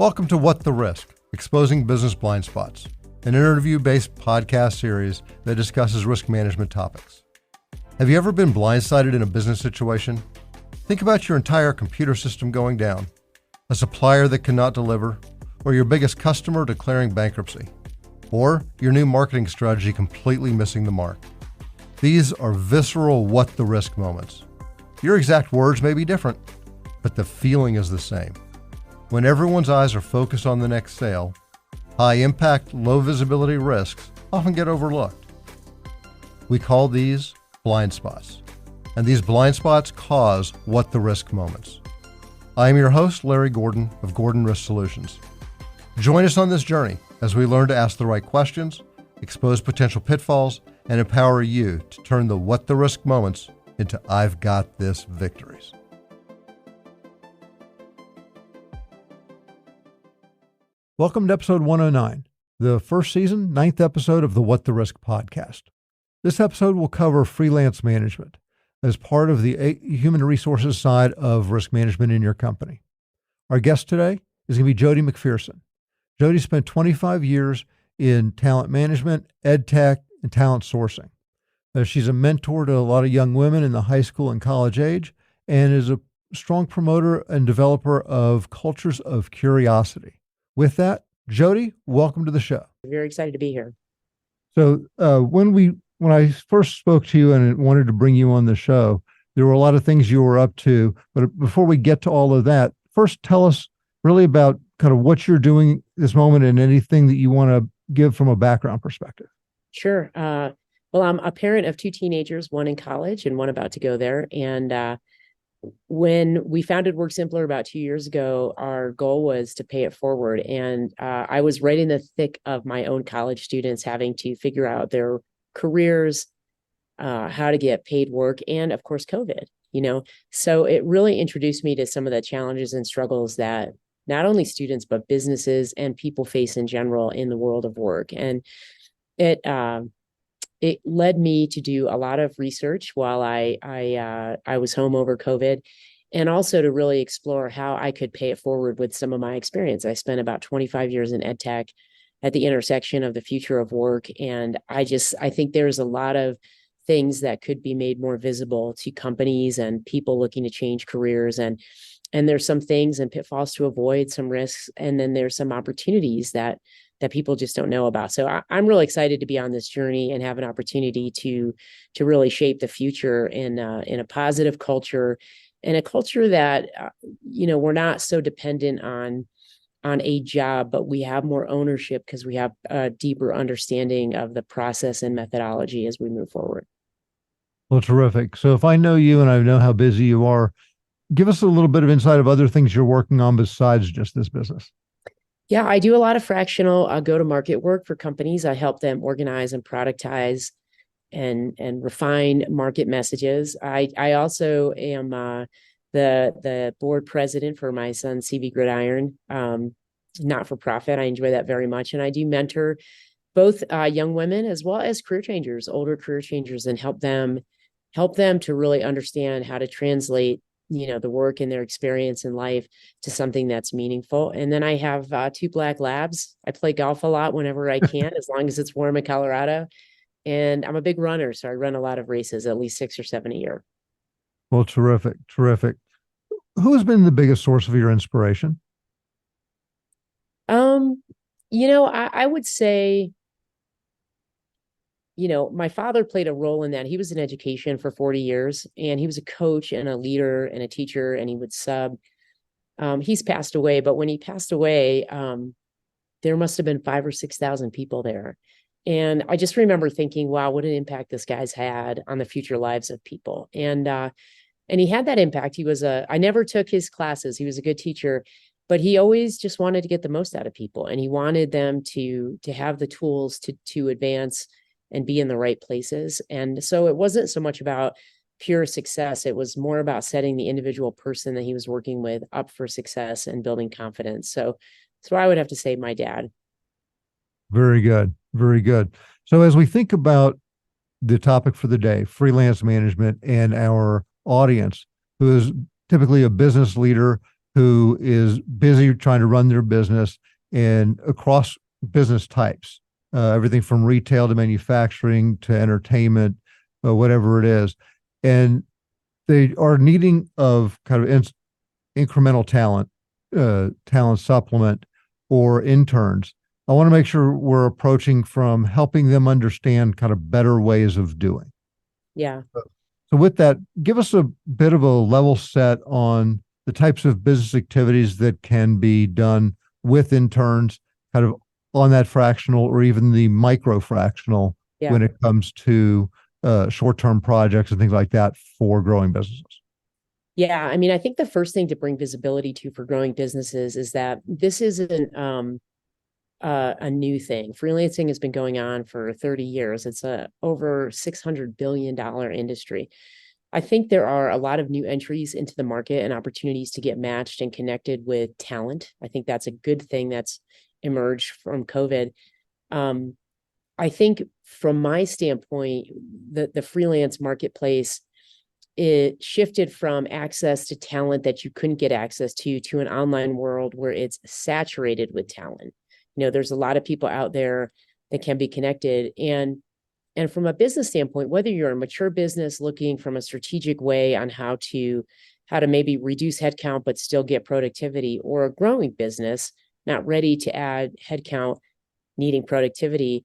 Welcome to What the Risk? Exposing Business Blind Spots, an interview-based podcast series that discusses risk management topics. Have you ever been blindsided in a business situation? Think about your entire computer system going down, a supplier that cannot deliver, or your biggest customer declaring bankruptcy, or your new marketing strategy completely missing the mark. These are visceral what the risk moments. Your exact words may be different, but the feeling is the same. When everyone's eyes are focused on the next sale, high-impact, low-visibility risks often get overlooked. We call these blind spots, and these blind spots cause what the risk moments. I am your host, Larry Gordon of Gordon Risk Solutions. Join us on this journey as we learn to ask the right questions, expose potential pitfalls, and empower you to turn the what the risk moments into I've got this victories. Welcome to episode 109, the first season, 9th episode of the What the Risk podcast. This episode will cover freelance management as part of the human resources side of risk management in your company. Our guest today is going to be Jodi McPherson. Jodi spent 25 years in talent management, Edtech, and talent sourcing. She's a mentor to a lot of young women in the high school and college age and is a strong promoter and developer of cultures of curiosity. With that, Jodi, welcome to the show. Very excited to be here. So when I first spoke to you and wanted to bring you on the show, there were a lot of things you were up to. But before we get to all of that, first tell us really about kind of what you're doing this moment and anything that you want to give from a background perspective. Sure. Well, I'm a parent of two teenagers, one in college and one about to go there. And when we founded Work Simplr about 2 years ago, our goal was to pay it forward. And I was right in the thick of my own college students having to figure out their careers, how to get paid work, and of course, COVID, So it really introduced me to some of the challenges and struggles that not only students, but businesses and people face in general in the world of work. And it led me to do a lot of research while I was home over COVID, and also to really explore how I could pay it forward with some of my experience. I spent about 25 years in Edtech at the intersection of the future of work. And I think there's a lot of things that could be made more visible to companies and people looking to change careers. And there's some things and pitfalls to avoid, some risks, and then there's some opportunities that people just don't know about. So I'm really excited to be on this journey and have an opportunity to really shape the future in a positive culture, and a culture that, we're not so dependent on a job, but we have more ownership because we have a deeper understanding of the process and methodology as we move forward. Well, terrific. So if I know you and I know how busy you are, give us a little bit of insight of other things you're working on besides just this business. Yeah, I do a lot of fractional go-to-market work for companies. I help them organize and productize and refine market messages. I also am the board president for my son's CV Gridiron, not-for-profit. I enjoy that very much. And I do mentor both young women as well as career changers, older career changers, and help them to really understand how to translate the work and their experience in life to something that's meaningful. And then I have two black labs. I play golf a lot whenever I can, as long as it's warm in Colorado. And I'm a big runner, so I run a lot of races, at least 6 or 7 a year. Well, terrific. Who has been the biggest source of your inspiration? I would say, my father played a role in that. He was in education for 40 years, and he was a coach and a leader and a teacher, and he would sub. He's passed away, but when he passed away, there must have been 5,000 or 6,000 people there. And I just remember thinking, wow, what an impact this guy's had on the future lives of people. And he had that impact. I never took his classes. He was a good teacher, but he always just wanted to get the most out of people. And he wanted them to have the tools to advance and be in the right places. And so it wasn't so much about pure success. It was more about setting the individual person that he was working with up for success and building confidence. So I would have to say my dad. Very good. So as we think about the topic for the day, freelance management, and our audience, who is typically a business leader who is busy trying to run their business and across business types, everything from retail to manufacturing to entertainment, whatever it is. And they are needing of kind of incremental talent, talent supplement, or interns. I want to make sure we're approaching from helping them understand kind of better ways of doing. Yeah. So with that, give us a bit of a level set on the types of business activities that can be done with interns, kind of on that fractional or even the micro fractional Yeah. when it comes to short-term projects and things like that for growing businesses. Yeah. I mean, I think the first thing to bring visibility to for growing businesses is that this isn't a new thing. Freelancing has been going on for 30 years. It's a over $600 billion industry. I think there are a lot of new entries into the market and opportunities to get matched and connected with talent. I think that's a good thing that's emerged from COVID. I think from my standpoint, the freelance marketplace, it shifted from access to talent that you couldn't get access to an online world where it's saturated with talent. There's a lot of people out there that can be connected. And from a business standpoint, whether you're a mature business looking from a strategic way on how to maybe reduce headcount but still get productivity, or a growing business not ready to add headcount, needing productivity,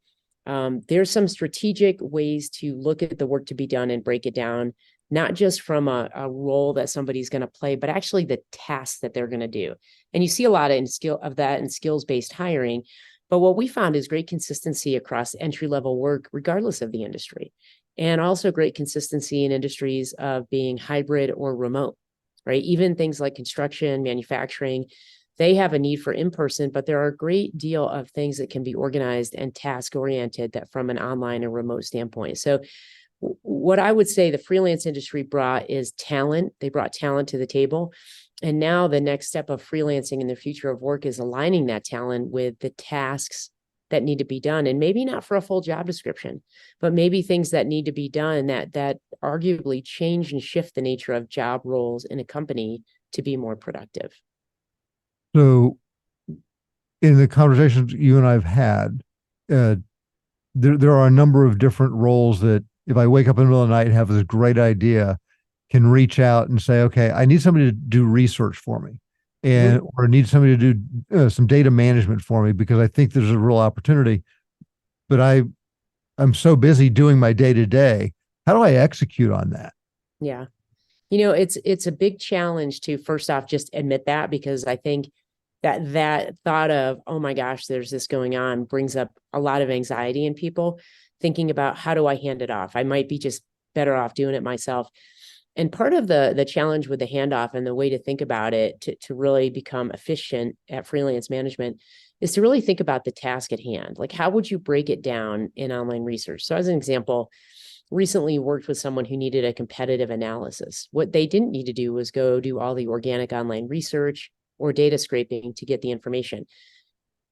there's some strategic ways to look at the work to be done and break it down, not just from a role that somebody's going to play, but actually the tasks that they're going to do. And you see a lot in skills-based hiring. But what we found is great consistency across entry-level work, regardless of the industry, and also great consistency in industries of being hybrid or remote, right? Even things like construction, manufacturing, they have a need for in-person, but there are a great deal of things that can be organized and task-oriented that from an online and remote standpoint. So what I would say the freelance industry brought is talent. They brought talent to the table. And now the next step of freelancing in the future of work is aligning that talent with the tasks that need to be done. And maybe not for a full job description, but maybe things that need to be done that arguably change and shift the nature of job roles in a company to be more productive. So in the conversations you and I've had, there are a number of different roles that if I wake up in the middle of the night and have this great idea, can reach out and say, okay, I need somebody to do research for me, and or I need somebody to do some data management for me because I think there's a real opportunity, but I'm so busy doing my day to day. How do I execute on that? Yeah. It's a big challenge to first off just admit that, because I think that thought of, oh my gosh, there's this going on, brings up a lot of anxiety in people thinking about, how do I hand it off? I might be just better off doing it myself. And part of the challenge with the handoff and the way to think about it to really become efficient at freelance management is to really think about the task at hand. Like, how would you break it down in online research? So as an example, recently worked with someone who needed a competitive analysis. What they didn't need to do was go do all the organic online research or data scraping to get the information.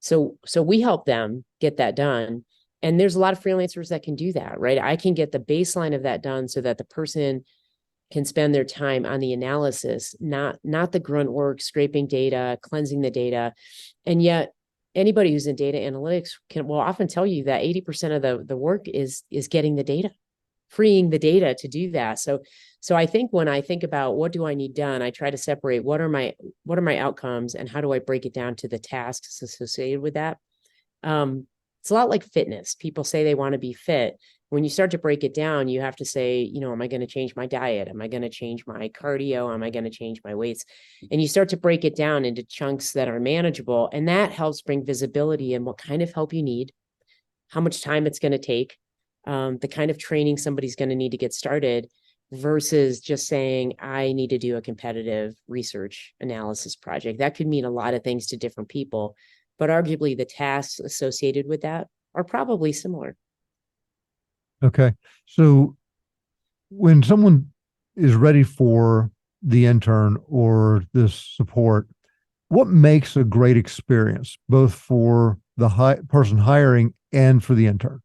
So we help them get that done. And there's a lot of freelancers that can do that, right? I can get the baseline of that done so that the person can spend their time on the analysis, not the grunt work, scraping data, cleansing the data. And yet anybody who's in data analytics will often tell you that 80% of the work is getting the data, freeing the data to do that. So I think when I think about what do I need done, I try to separate what are my outcomes and how do I break it down to the tasks associated with that. It's a lot like fitness. People say they want to be fit. When you start to break it down, you have to say, am I going to change my diet? Am I going to change my cardio? Am I going to change my weights? And you start to break it down into chunks that are manageable. And that helps bring visibility in what kind of help you need, how much time it's going to take, the kind of training somebody's going to need to get started, versus just saying, I need to do a competitive research analysis project. That could mean a lot of things to different people, but arguably the tasks associated with that are probably similar. Okay. So when someone is ready for the intern or this support, what makes a great experience, both for the person hiring and for the intern?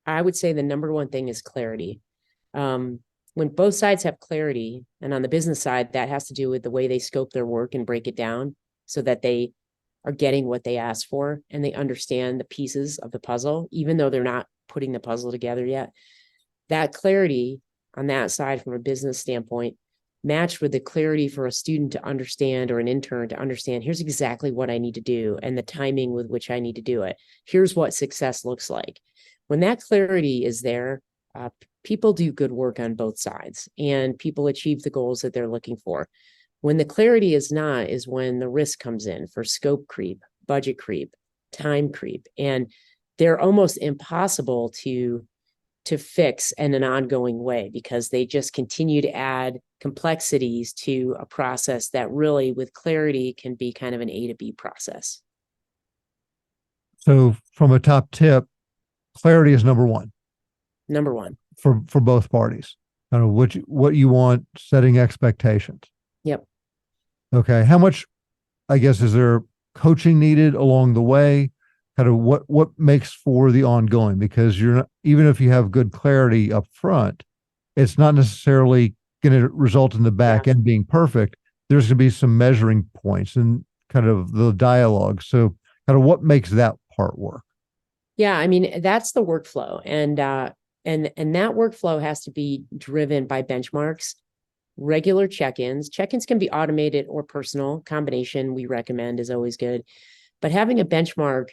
I would say the number one thing is clarity. when both sides have clarity, and on the business side, that has to do with the way they scope their work and break it down so that they are getting what they asked for and they understand the pieces of the puzzle, even though they're not putting the puzzle together yet. That clarity on that side from a business standpoint matched with the clarity for a student to understand or an intern to understand, here's exactly what I need to do and the timing with which I need to do it. Here's what success looks like. When that clarity is there, people do good work on both sides and people achieve the goals that they're looking for. When the clarity is not, is when the risk comes in for scope creep, budget creep, time creep, and they're almost impossible to fix in an ongoing way because they just continue to add complexities to a process that really with clarity can be kind of an A to B process. So from a top tip, clarity is number one. Number one. For both parties. Kind of what you want, setting expectations. Yep. Okay. How much, I guess, is there coaching needed along the way? Kind of what makes for the ongoing, because you're not, even if you have good clarity up front, it's not necessarily going to result in the back end being perfect. There's going to be some measuring points and kind of the dialogue. So kind of what makes that part work? Yeah, I mean, that's the workflow. And that workflow has to be driven by benchmarks, regular check-ins. Check-ins can be automated or personal. Combination we recommend is always good. But having a benchmark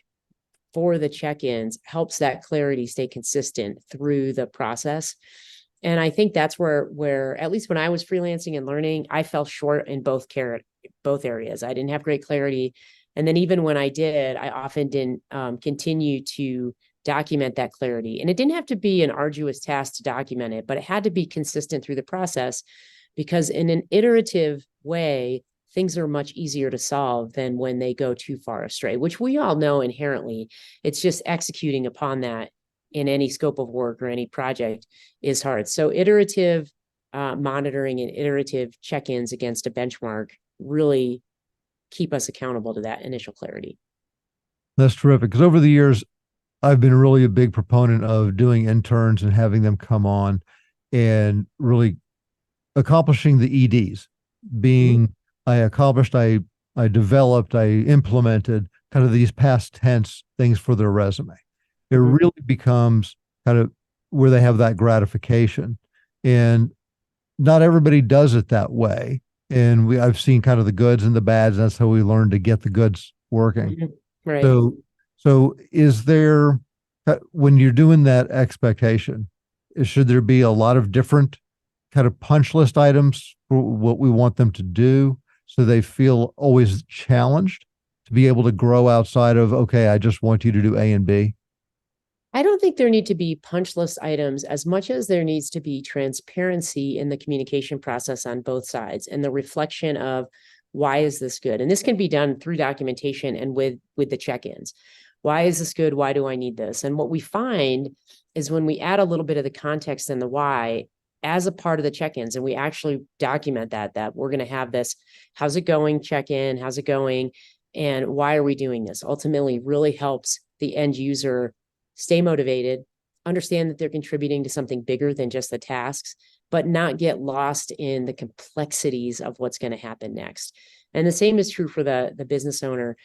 for the check-ins helps that clarity stay consistent through the process. And I think that's where at least when I was freelancing and learning, I fell short in both areas. I didn't have great clarity. And then even when I did, I often didn't continue to document that clarity. And it didn't have to be an arduous task to document it, but it had to be consistent through the process, because in an iterative way, things are much easier to solve than when they go too far astray, which we all know inherently. It's just executing upon that in any scope of work or any project is hard. So iterative monitoring and iterative check-ins against a benchmark really keep us accountable to that initial clarity. That's terrific. Because over the years, I've been really a big proponent of doing interns and having them come on and really accomplishing the EDs, being I accomplished, I developed, I implemented kind of these past tense things for their resume. It really becomes kind of where they have that gratification. And not everybody does it that way. And I've seen kind of the goods and the bads. And that's how we learn to get the goods working. Right. So is there, when you're doing that expectation, should there be a lot of different kind of punch list items for what we want them to do, so they feel always challenged to be able to grow outside of, okay, I just want you to do A and B? I don't think there need to be punch list items as much as there needs to be transparency in the communication process on both sides and the reflection of why is this good? And this can be done through documentation and with the check-ins. Why is this good? Why do I need this? And what we find is when we add a little bit of the context and the why as a part of the check-ins, and we actually document that we're going to have this, how's it going check-in, how's it going, and why are we doing this? Ultimately really helps the end user stay motivated, understand that they're contributing to something bigger than just the tasks, but not get lost in the complexities of what's going to happen next. And the same is true for the business owner.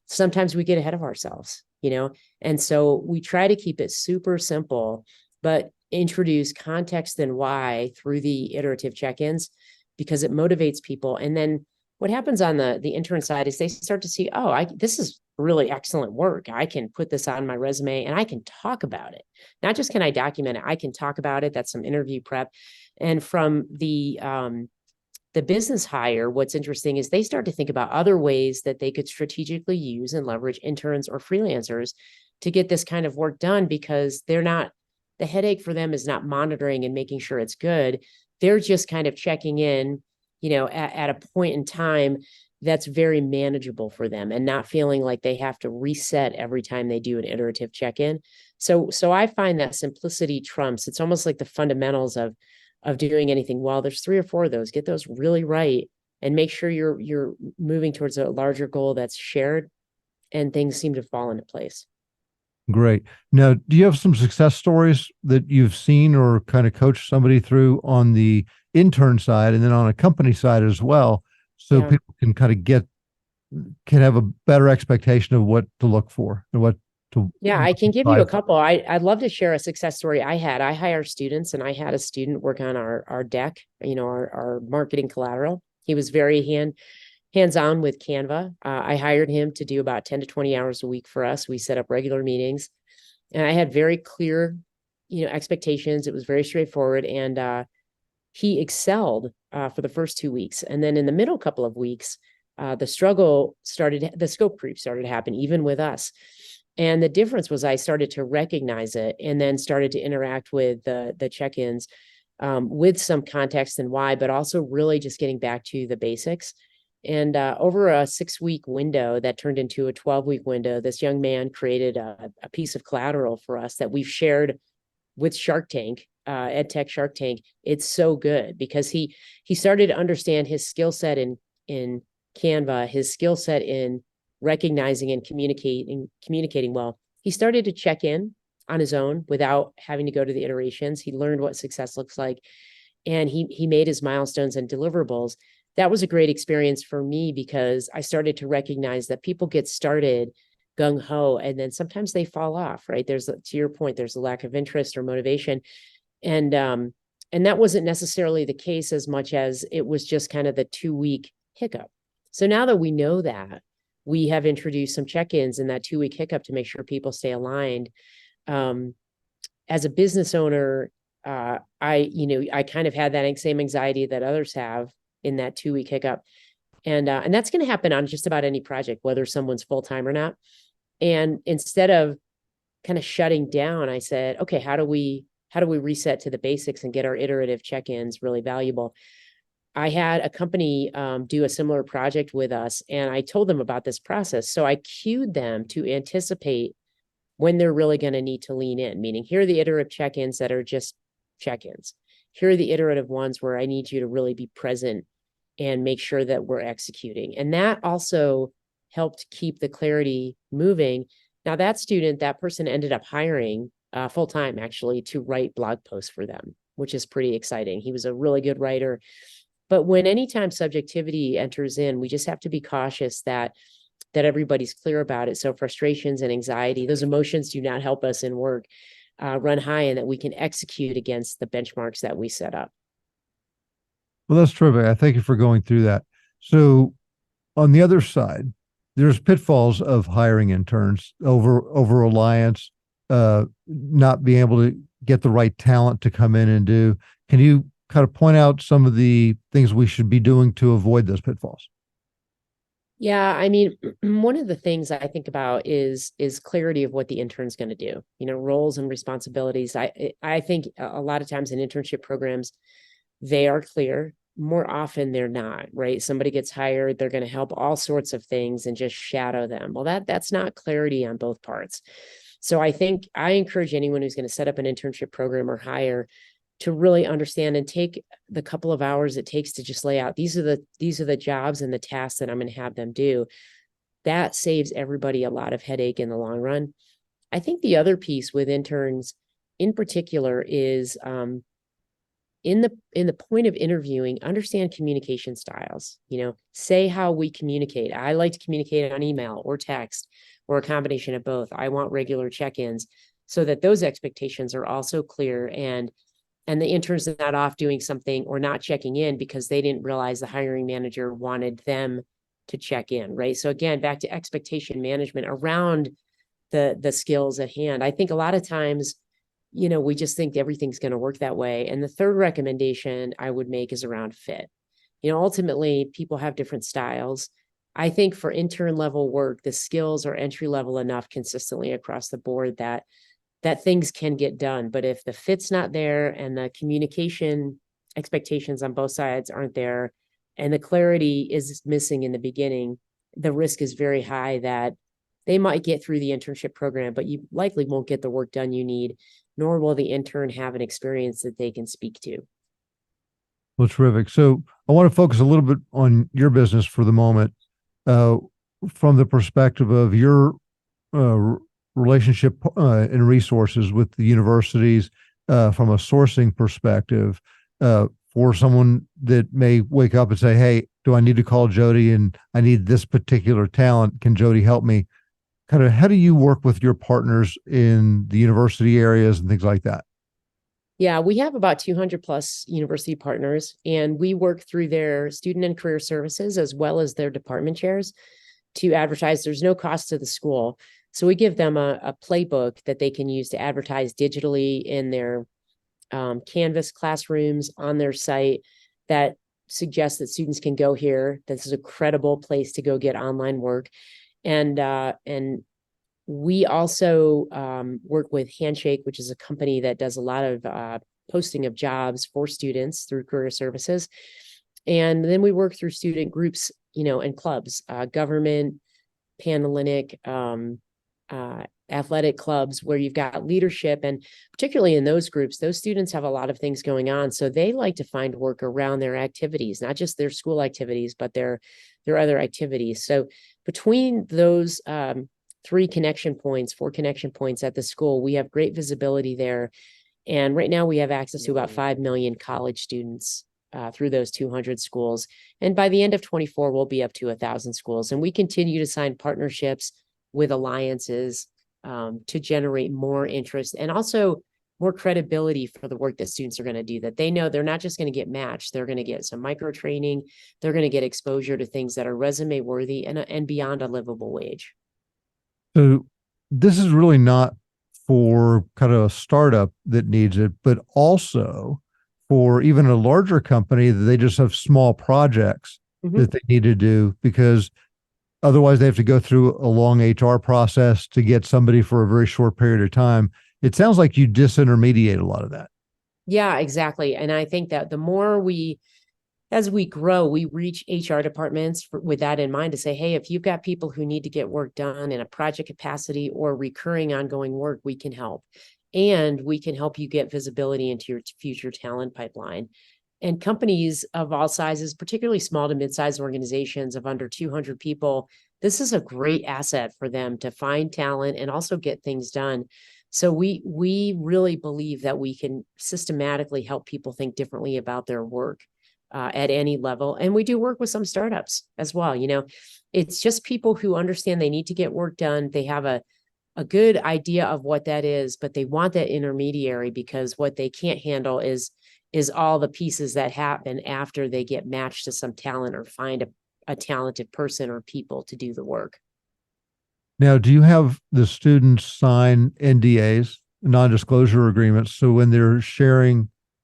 Sometimes we get ahead of ourselves, and so we try to keep it super simple, but introduce context and why through the iterative check-ins, because it motivates people. And then what happens on the intern side is they start to see, this is really excellent work. I can put this on my resume and I can talk about it. Not just can I document it, I can talk about it. That's some interview prep. And from the business hire, what's interesting is they start to think about other ways that they could strategically use and leverage interns or freelancers to get this kind of work done, because the headache for them is not monitoring and making sure it's good. They're just kind of checking in, at a point in time that's very manageable for them and not feeling like they have to reset every time they do an iterative check-in. So I find that simplicity trumps. It's almost like the fundamentals of doing anything. Well, there's 3 or 4 of those. Get those really right and make sure you're moving towards a larger goal that's shared, and things seem to fall into place. Great. Now, do you have some success stories that you've seen or kind of coached somebody through on the intern side and then on a company side as well, so Yeah. people can kind of can have a better expectation of what to look for and Yeah, I what to can give you a strive for? couple. I'd love to share a success story I had. I hire students, and I had a student work on our deck, our marketing collateral. He was very hands-on with Canva. I hired him to do about 10 to 20 hours a week for us. We set up regular meetings, and I had very clear, expectations. It was very straightforward, and he excelled for the first 2 weeks. And then in the middle couple of weeks, the scope creep started to happen, even with us. And the difference was I started to recognize it and then started to interact with the check-ins with some context and why, but also really just getting back to the basics. And over a 6-week window that turned into a 12-week window, this young man created a piece of collateral for us that we've shared with Shark Tank, Edtech Shark Tank. It's so good because he started to understand his skill set in Canva, his skill set in recognizing and communicating well. He started to check in on his own without having to go to the iterations. He learned what success looks like, and he made his milestones and deliverables. That was a great experience for me because I started to recognize that people get started gung ho and then sometimes they fall off, right? To your point, there's a lack of interest or motivation. And that wasn't necessarily the case as much as it was just kind of the 2-week hiccup. So now that we know that, we have introduced some check-ins in that 2-week hiccup to make sure people stay aligned. As a business owner, I kind of had that same anxiety that others have in that 2-week hiccup. And that's going to happen on just about any project, whether someone's full-time or not. And instead of kind of shutting down, I said, okay, how do we reset to the basics and get our iterative check-ins really valuable? I had a company do a similar project with us, and I told them about this process. So I cued them to anticipate when they're really going to need to lean in, meaning here are the iterative check-ins that are just check-ins. Here are the iterative ones where I need you to really be present and make sure that we're executing. And that also helped keep the clarity moving. Now that person ended up hiring full-time actually to write blog posts for them, which is pretty exciting. He was a really good writer. But anytime subjectivity enters in, we just have to be cautious that everybody's clear about it. So frustrations and anxiety, those emotions do not help us in work run high, and that we can execute against the benchmarks that we set up. Well, that's terrific. I thank you for going through that. So on the other side, there's pitfalls of hiring interns, over reliance, not being able to get the right talent to come in and do. Can you kind of point out some of the things we should be doing to avoid those pitfalls? Yeah, I mean, one of the things I think about is clarity of what the intern's going to do. Roles and responsibilities. I think a lot of times in internship programs, they are clear. More often they're not, right? Somebody gets hired, they're going to help all sorts of things and just shadow them. Well, that's not clarity on both parts. So I think I encourage anyone who's going to set up an internship program or hire to really understand and take the couple of hours it takes to just lay out, these are the jobs and the tasks that I'm going to have them do. That saves everybody a lot of headache in the long run. I think the other piece with interns in particular is in the point of interviewing, understand communication styles. Say how we communicate. I like to communicate on email or text or a combination of both. I want regular check-ins so that those expectations are also clear, and the intern's not off doing something or not checking in because they didn't realize the hiring manager wanted them to check in, right? So again, back to expectation management around the skills at hand. I think a lot of times, we just think everything's going to work that way. And the third recommendation I would make is around fit. Ultimately, people have different styles. I think for intern level work, the skills are entry level enough consistently across the board that things can get done. But if the fit's not there and the communication expectations on both sides aren't there and the clarity is missing in the beginning, the risk is very high that they might get through the internship program, but you likely won't get the work done you need, nor will the intern have an experience that they can speak to. Well, terrific. So I want to focus a little bit on your business for the moment, uh, from the perspective of your relationship and resources with the universities from a sourcing perspective for someone that may wake up and say, hey, do I need to call Jodi and I need this particular talent? Can Jodi help me? Kind of how do you work with your partners in the university areas and things like that? Yeah, we have about 200 plus university partners, and we work through their student and career services as well as their department chairs to advertise. There's no cost to the school. So we give them a playbook that they can use to advertise digitally in their Canvas classrooms on their site that suggests that students can go here. This is a credible place to go get online work. And we also work with Handshake, which is a company that does a lot of posting of jobs for students through career services. And then we work through student groups, and clubs, government, Panhellenic, athletic clubs, where you've got leadership. And particularly in those groups, those students have a lot of things going on. So they like to find work around their activities, not just their school activities, but their other activities. So between those 4 connection points at the school, we have great visibility there. And right now we have access to about 5 million college students through those 200 schools. And by the end of 24, we'll be up to 1,000 schools. And we continue to sign partnerships with alliances to generate more interest and also more credibility for the work that students are going to do, that they know they're not just going to get matched. They're going to get some micro training. They're going to get exposure to things that are resume worthy and beyond a livable wage. So this is really not for kind of a startup that needs it, but also for even a larger company that they just have small projects that they need to do, because otherwise they have to go through a long HR process to get somebody for a very short period of time. It sounds like you disintermediate a lot of that. Yeah, exactly. And I think that the more as we grow, we reach HR departments with that in mind to say, hey, if you've got people who need to get work done in a project capacity or recurring ongoing work, we can help. And we can help you get visibility into your future talent pipeline. And companies of all sizes, particularly small to mid-sized organizations of under 200 people, this is a great asset for them to find talent and also get things done. So we really believe that we can systematically help people think differently about their work at any level. And we do work with some startups as well. It's just people who understand they need to get work done. They have a good idea of what that is, but they want that intermediary, because what they can't handle is all the pieces that happen after they get matched to some talent or find a talented person or people to do the work. Now, do you have the students sign NDAs, non-disclosure agreements, so when they're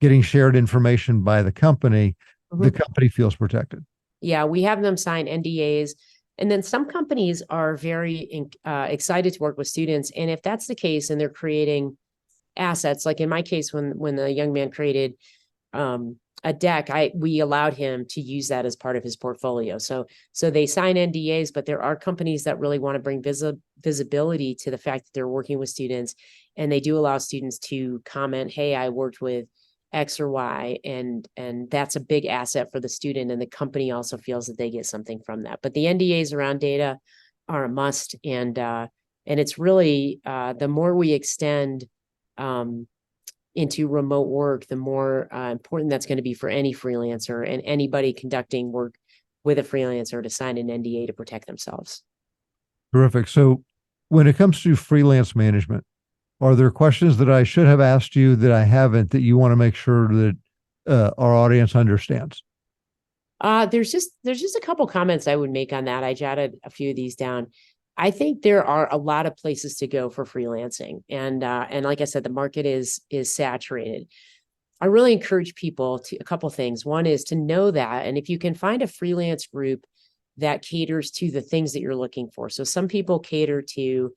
getting shared information by the company, the company feels protected? Yeah, we have them sign NDAs. And then some companies are very excited to work with students. And if that's the case, and they're creating assets, like in my case, when the young man created a deck, we allowed him to use that as part of his portfolio. So they sign NDAs, but there are companies that really want to bring visibility to the fact that they're working with students. And they do allow students to comment, hey, I worked with X or Y, and that's a big asset for the student, and the company also feels that they get something from that. But the NDAs around data are a must, and it's really the more we extend into remote work, the more important that's going to be for any freelancer and anybody conducting work with a freelancer to sign an NDA to protect themselves. Terrific. So when it comes to freelance management, are there questions that I should have asked you that I haven't, that you want to make sure that our audience understands? There's just a couple comments I would make on that. I jotted a few of these down. I think there are a lot of places to go for freelancing, and like I said, the market is saturated. I really encourage people to a couple things. One is to know that, and if you can find a freelance group that caters to the things that you're looking for. So some people cater to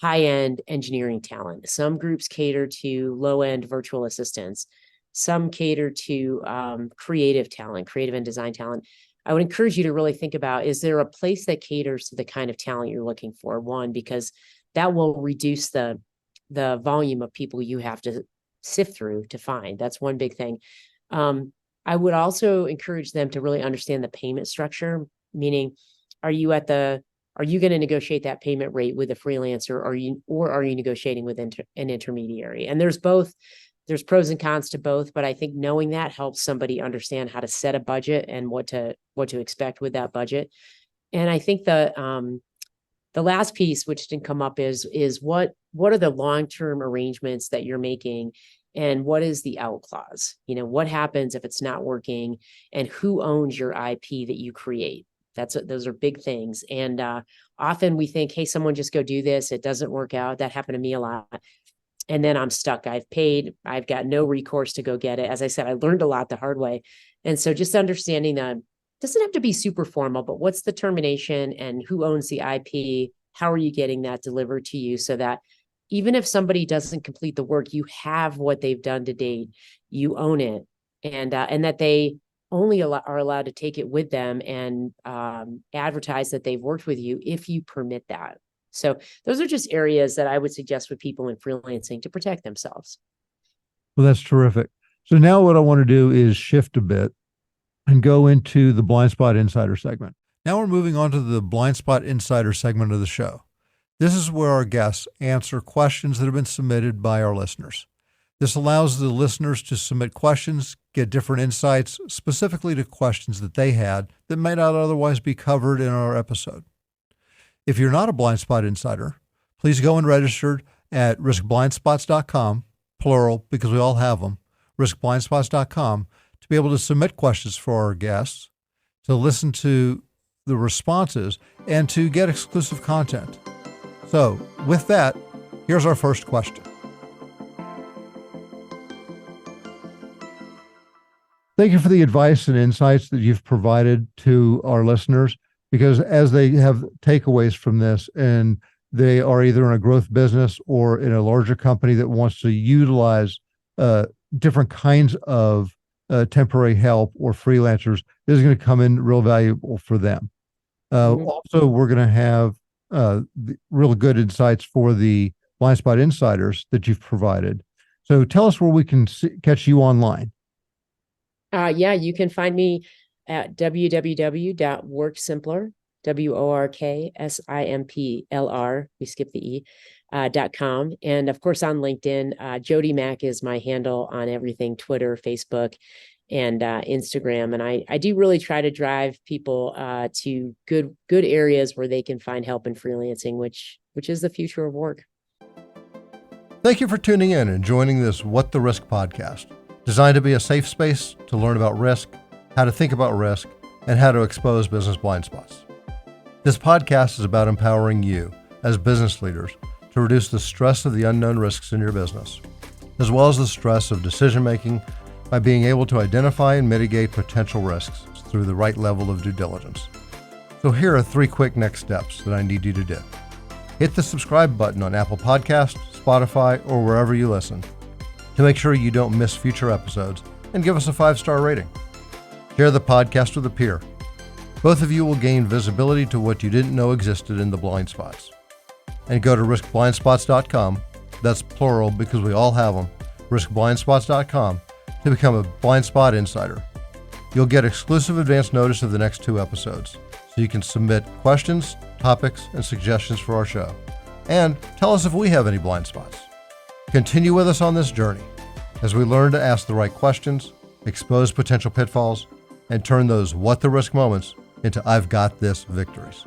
high-end engineering talent. Some groups cater to low-end virtual assistants. Some cater to creative talent, creative and design talent. I would encourage you to really think about, is there a place that caters to the kind of talent you're looking for? One, because that will reduce the volume of people you have to sift through to find. That's one big thing. I would also encourage them to really understand the payment structure, meaning, are you at the are you going to negotiate that payment rate with a freelancer, or are you negotiating with an intermediary? And there's pros and cons to both, but I think knowing that helps somebody understand how to set a budget and what to expect with that budget. And I think the last piece, which didn't come up, is what are the long-term arrangements that you're making, and what is the out clause? What happens if it's not working, and who owns your IP that you create? Those are big things. And often we think, hey, someone just go do this. It doesn't work out. That happened to me a lot. And then I'm stuck. I've paid. I've got no recourse to go get it. As I said, I learned a lot the hard way. And so just understanding that doesn't have to be super formal, but what's the termination and who owns the IP? How are you getting that delivered to you, so that even if somebody doesn't complete the work, you have what they've done to date, you own it, and that they only are allowed to take it with them and advertise that they've worked with you if you permit that. So those are just areas that I would suggest with people in freelancing to protect themselves. Well, that's terrific. So now what I want to do is shift a bit and go into the Blind Spot Insider segment. Now we're moving on to the Blind Spot Insider segment of the show. This is where our guests answer questions that have been submitted by our listeners. This allows the listeners to submit questions, get different insights specifically to questions that they had that may not otherwise be covered in our episode. If you're not a Blind Spot Insider, please go and register at riskblindspots.com, plural because we all have them, riskblindspots.com, to be able to submit questions for our guests, to listen to the responses, and to get exclusive content. So with that, here's our first question. Thank you for the advice and insights that you've provided to our listeners, because as they have takeaways from this and they are either in a growth business or in a larger company that wants to utilize different kinds of temporary help or freelancers, this is going to come in real valuable for them. Also, we're going to have real good insights for the Blind Spot Insiders that you've provided. So tell us where we can catch you online. You can find me at www.worksimplr, WORKSIMPLR, we skipped the E, .com. And of course on LinkedIn, Jodi Mac is my handle on everything, Twitter, Facebook, and Instagram. And I do really try to drive people to good areas where they can find help in freelancing, which is the future of work. Thank you for tuning in and joining this What the Risk podcast, designed to be a safe space to learn about risk, how to think about risk, and how to expose business blind spots. This podcast is about empowering you as business leaders to reduce the stress of the unknown risks in your business, as well as the stress of decision-making by being able to identify and mitigate potential risks through the right level of due diligence. So here are 3 quick next steps that I need you to do. Hit the subscribe button on Apple Podcasts, Spotify, or wherever you listen to make sure you don't miss future episodes, and give us a 5-star rating. Share the podcast with a peer. Both of you will gain visibility to what you didn't know existed in the blind spots. And go to riskblindspots.com, that's plural because we all have them, riskblindspots.com, to become a Blind Spot Insider. You'll get exclusive advance notice of the next 2 episodes, so you can submit questions, topics, and suggestions for our show. And tell us if we have any blind spots. Continue with us on this journey as we learn to ask the right questions, expose potential pitfalls, and turn those what the risk moments into I've got this victories.